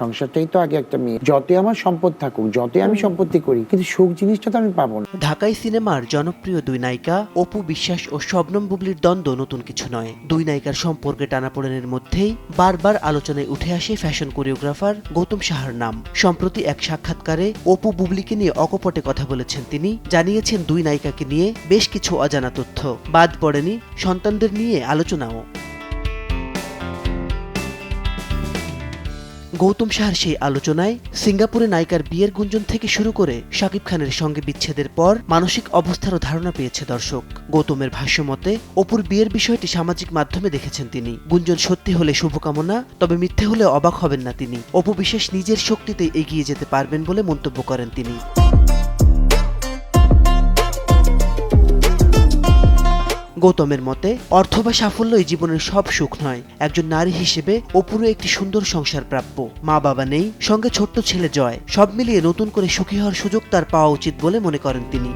সংসারটাই তো আগে একটা মেয়ে, যতই আমার সম্পদ থাকুক, যতই আমি সম্পত্তি করি, কিন্তু সুখ জিনিসটা তো আমি পাবো না। ঢাকাই সিনেমার জনপ্রিয় দুই নায়িকা অপু বিশ্বাস ও শবনম বুবলির দ্বন্দ্ব নতুন কিছু নয়। দুই নায়িকার সম্পর্কে টানাপোড়েনের মধ্যেই বারবার আলোচনায় উঠে আসে ফ্যাশন কোরিওগ্রাফার গৌতম সাহার নাম। সম্প্রতি এক সাক্ষাৎকারে অপু বুবলিকে নিয়ে অকপটে কথা বলেছেন তিনি। জানিয়েছেন দুই নায়িকাকে নিয়ে বেশ কিছু অজানা তথ্য। বাদ পড়েনি সন্তানদের নিয়ে আলোচনাও। গৌতম সাহার সেই আলোচনায় সিঙ্গাপুরে নায়িকার বিয়ের গুঞ্জন থেকে শুরু করে শাকিব খানের সঙ্গে বিচ্ছেদের পর মানসিক অবস্থারও ধারণা পেয়েছে দর্শক। গৌতমের ভাষ্যমতে অপুর বিয়ের বিষয়টি সামাজিক মাধ্যমে দেখেছেন তিনি। গুঞ্জন সত্যি হলে শুভকামনা, তবে মিথ্যে হলে অবাক হবেন না তিনি। অপু বিশ্বাস নিজের শক্তিতে এগিয়ে যেতে পারবেন বলে মন্তব্য করেন তিনি। গৌতমের মতে অর্থ বা সাফল্যই জীবনের সব সুখ নয়। একজন নারী হিসেবে অপুরও একটি সুন্দর সংসার প্রাপ্য। মা বাবা নেই, সঙ্গে ছোট্ট ছেলে জয়। সব মিলিয়ে নতুন করে সুখী হওয়ার সুযোগ তার পাওয়া উচিত বলে মনে করেন তিনি।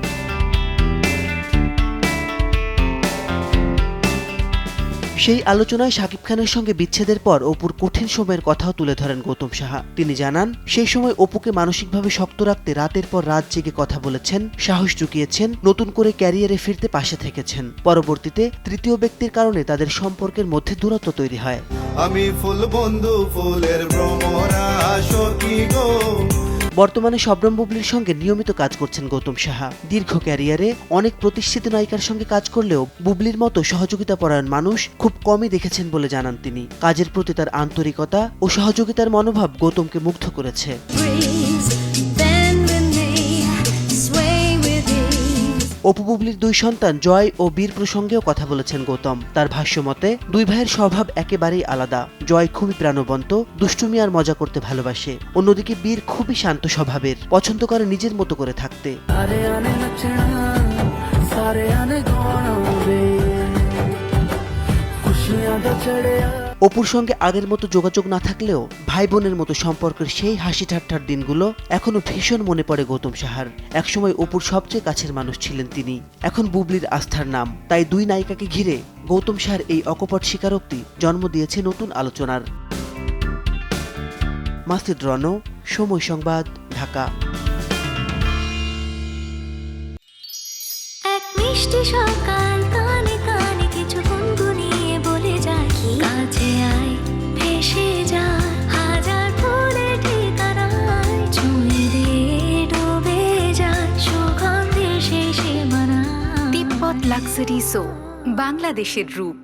সেই আলোচনায় শাকিব খানের সঙ্গে বিচ্ছেদের পর অপুর কঠিন সময়ের কথাও তুলে ধরেন গৌতম সাহা। তিনি জানান, সেই সময় অপুকে মানসিকভাবে শক্ত রাখতে রাতের পর রাত জেগে কথা বলেছেন, সাহস জুগিয়েছেন, নতুন করে ক্যারিয়ারে ফিরতে পাশে থেকেছেন। পরবর্তীতে তৃতীয় ব্যক্তির কারণে তাদের সম্পর্কের মধ্যে দূরত্ব তৈরি হয়। আমি ফুল বন্ধু, ফুলের ভ্রমরা সখী গো। বর্তমানে শবনম বুবলির সঙ্গে নিয়মিত কাজ করছেন গৌতম সাহা। দীর্ঘ ক্যারিয়ারে অনেক প্রতিষ্ঠিত নায়িকার সঙ্গে কাজ করলেও বুবলির মতো সহযোগিতাপরায়ণ মানুষ খুব কমই দেখেছেন বলে জানান তিনি। কাজের প্রতি তার আন্তরিকতা ও সহযোগিতার মনোভাব গৌতমকে মুগ্ধ করেছে। অপু বুবলির দুই সন্তান জয় ও বীর প্রসঙ্গেও কথা বলেছেন গৌতম। তার ভাষ্যমতে দুই ভাইয়ের স্বভাব একেবারেই আলাদা। জয় খুবই প্রাণবন্ত, দুষ্টুমি আর মজা করতে ভালোবাসে। অন্যদিকে বীর খুবই শান্ত স্বভাবের, পছন্দ করে নিজের মতো করে থাকতে। অপুর সঙ্গে আগের মতো যোগাযোগ না থাকলেও ভাই বোনের মতো সম্পর্কের সেই হাসি ঠাট্টার দিনগুলো এখনো ভীষণ মনে পড়ে গৌতম সাহার। একসময় অপুর সবচেয়ে কাছের মানুষ ছিলেন তিনি, এখন বুবলির আস্থার নাম। তাই দুই নায়িকাকে ঘিরে গৌতম সাহার এই অকপট স্বীকারোক্তি জন্ম দিয়েছে নতুন আলোচনার। মাসিদ রণ, সময় সংবাদ, ঢাকা। এক মিষ্টি সকাল কানে কানে কিছু গুনগুনিয়ে বলে যায়, কাছে আয় ভেসে যা হাজার ফুলের ঠিকানায়, ছুঁয়ে দিয়ে ডুবে যায় সুগন্ধে শেষে মানা। তিব্বত লাক্সারি সো, বাংলাদেশের রূপ।